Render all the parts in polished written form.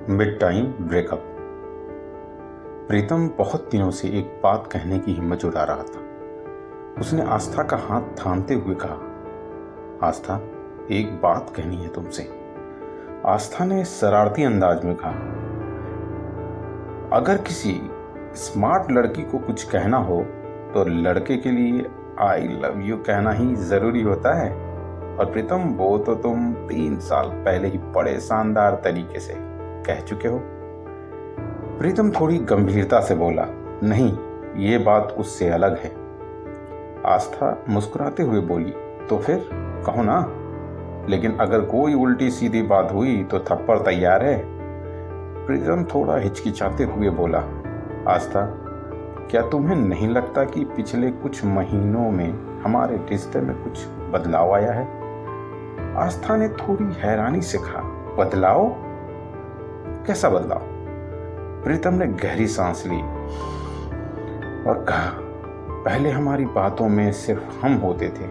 Mid time breakup. प्रीतम बहुत दिनों से एक बात कहने की हिम्मत जुटा रहा था। उसने आस्था का हाथ थामते हुए कहा, आस्था, एक बात कहनी है तुमसे। आस्था ने शरारती अंदाज में कहा, अगर किसी स्मार्ट लड़की को कुछ कहना हो तो लड़के के लिए आई लव यू कहना ही जरूरी होता है। और प्रीतम, वो तो तुम 3 साल पहले ही बड़े शानदार तरीके से कह चुके हो। प्रीतम थोड़ी गंभीरता से बोला, नहीं, ये बात उससे अलग है। आस्था मुस्कुराते हुए बोली, तो फिर कहो ना, लेकिन अगर कोई उल्टी सीधी बात हुई तो थप्पड़ तैयार है। प्रीतम थोड़ा हिचकिचाते हुए बोला, आस्था, क्या तुम्हें नहीं लगता कि पिछले कुछ महीनों में हमारे रिश्ते में कुछ बदलाव आया है? आस्था ने थोड़ी हैरानी से कहा, बदलाव? कैसा बदलाव? प्रीतम ने गहरी सांस ली और कहा, पहले हमारी बातों में सिर्फ हम होते थे,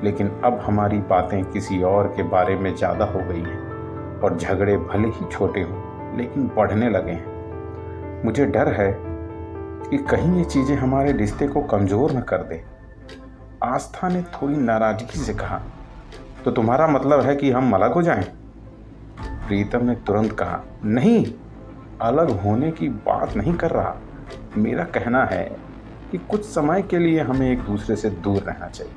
लेकिन अब हमारी बातें किसी और के बारे में ज्यादा हो गई हैं और झगड़े भले ही छोटे हों लेकिन बढ़ने लगे हैं। मुझे डर है कि कहीं ये चीजें हमारे रिश्ते को कमजोर न कर दे। आस्था ने थोड़ी नाराजगी से कहा, तो तुम्हारा मतलब है कि हम अलग हो जाएं? प्रीतम ने तुरंत कहा, नहीं, अलग होने की बात नहीं कर रहा। मेरा कहना है कि कुछ समय के लिए हमें एक दूसरे से दूर रहना चाहिए।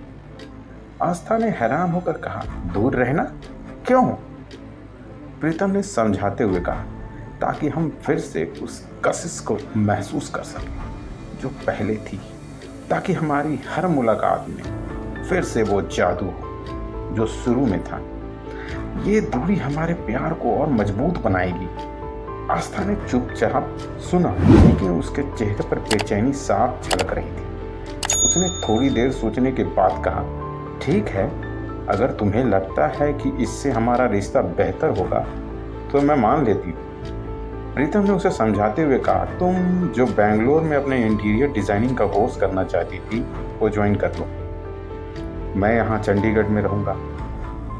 आस्था ने हैरान होकर कहा, दूर रहना? क्यों? प्रीतम ने समझाते हुए कहा, ताकि हम फिर से उस कशिश को महसूस कर सकें जो पहले थी, ताकि हमारी हर मुलाकात में फिर से वो जादू हो जो शुरू में था। ये दूरी हमारे प्यार को और मजबूत बनाएगी। आस्था ने चुपचाप सुना, लेकिन उसके चेहरे पर बेचैनी साफ झलक रही थी। उसने थोड़ी देर सोचने के बाद कहा, ठीक है, अगर तुम्हें लगता है कि इससे हमारा रिश्ता बेहतर होगा तो मैं मान लेती हूँ। प्रीतम ने उसे समझाते हुए कहा, तुम जो बेंगलोर में अपने इंटीरियर डिजाइनिंग का कोर्स करना चाहती थी वो ज्वाइन कर लो। मैं यहाँ चंडीगढ़ में रहूँगा,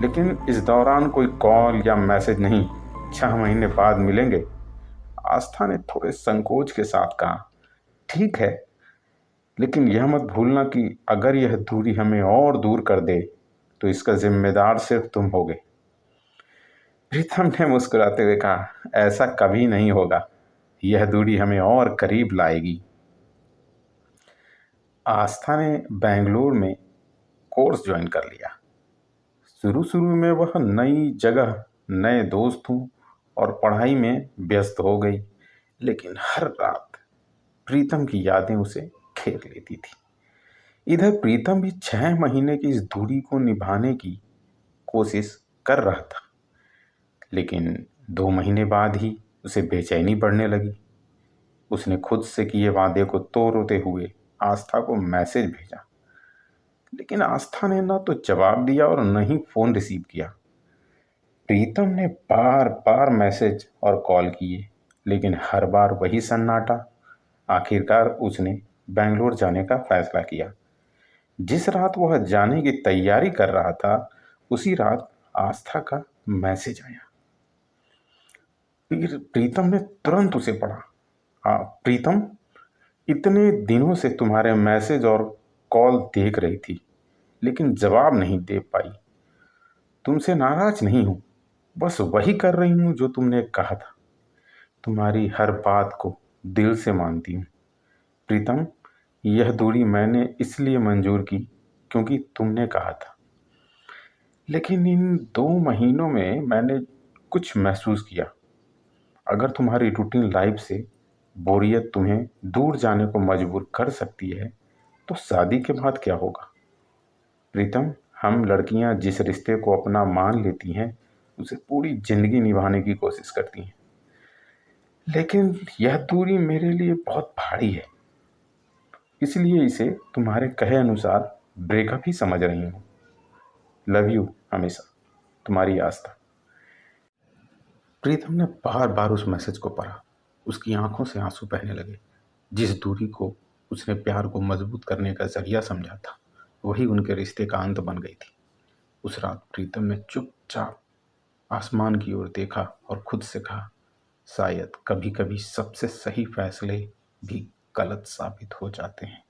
लेकिन इस दौरान कोई कॉल या मैसेज नहीं। 6 महीने बाद मिलेंगे। आस्था ने थोड़े संकोच के साथ कहा, ठीक है, लेकिन यह मत भूलना कि अगर यह दूरी हमें और दूर कर दे तो इसका जिम्मेदार सिर्फ तुम होगे। प्रीतम ने मुस्कुराते हुए कहा, ऐसा कभी नहीं होगा, यह दूरी हमें और करीब लाएगी। आस्था ने बेंगलोर में कोर्स ज्वाइन कर लिया। शुरू शुरू में वह नई जगह, नए दोस्तों और पढ़ाई में व्यस्त हो गई, लेकिन हर रात प्रीतम की यादें उसे घेर लेती थी। इधर प्रीतम भी 6 महीने की इस दूरी को निभाने की कोशिश कर रहा था, लेकिन 2 महीने बाद ही उसे बेचैनी बढ़ने लगी। उसने खुद से किए वादे को तोड़ते हुए आस्था को मैसेज भेजा, लेकिन आस्था ने ना तो जवाब दिया और न ही फोन रिसीव किया। प्रीतम ने बार बार मैसेज और कॉल किए, लेकिन हर बार वही सन्नाटा। आखिरकार उसने बेंगलोर जाने का फैसला किया। जिस रात वह जाने की तैयारी कर रहा था, उसी रात आस्था का मैसेज आया। प्रीतम ने तुरंत उसे पढ़ा, प्रीतम, इतने दिनों से तुम्हारे मैसेज और कॉल देख रही थी, लेकिन जवाब नहीं दे पाई। तुमसे नाराज नहीं हूं, बस वही कर रही हूं जो तुमने कहा था। तुम्हारी हर बात को दिल से मानती हूं। प्रीतम, यह दूरी मैंने इसलिए मंजूर की क्योंकि तुमने कहा था, लेकिन इन 2 महीनों में मैंने कुछ महसूस किया। अगर तुम्हारी रूटीन लाइफ से बोरियत तुम्हें दूर जाने को मजबूर कर सकती है तो शादी के बाद क्या होगा? प्रीतम, हम लड़कियां जिस रिश्ते को अपना मान लेती हैं उसे पूरी जिंदगी निभाने की कोशिश करती हैं, लेकिन यह दूरी मेरे लिए बहुत भारी है, इसलिए इसे तुम्हारे कहे अनुसार ब्रेकअप ही समझ रही हूँ। लव यू हमेशा, तुम्हारी आस्था। प्रीतम ने बार बार उस मैसेज को पढ़ा। उसकी आंखों से आंसू बहने लगे। जिस दूरी को उसने प्यार को मजबूत करने का जरिया समझा था, वही उनके रिश्ते का अंत बन गई थी। उस रात प्रीतम ने चुपचाप आसमान की ओर देखा और खुद से कहा, शायद कभी कभी सबसे सही फैसले भी गलत साबित हो जाते हैं।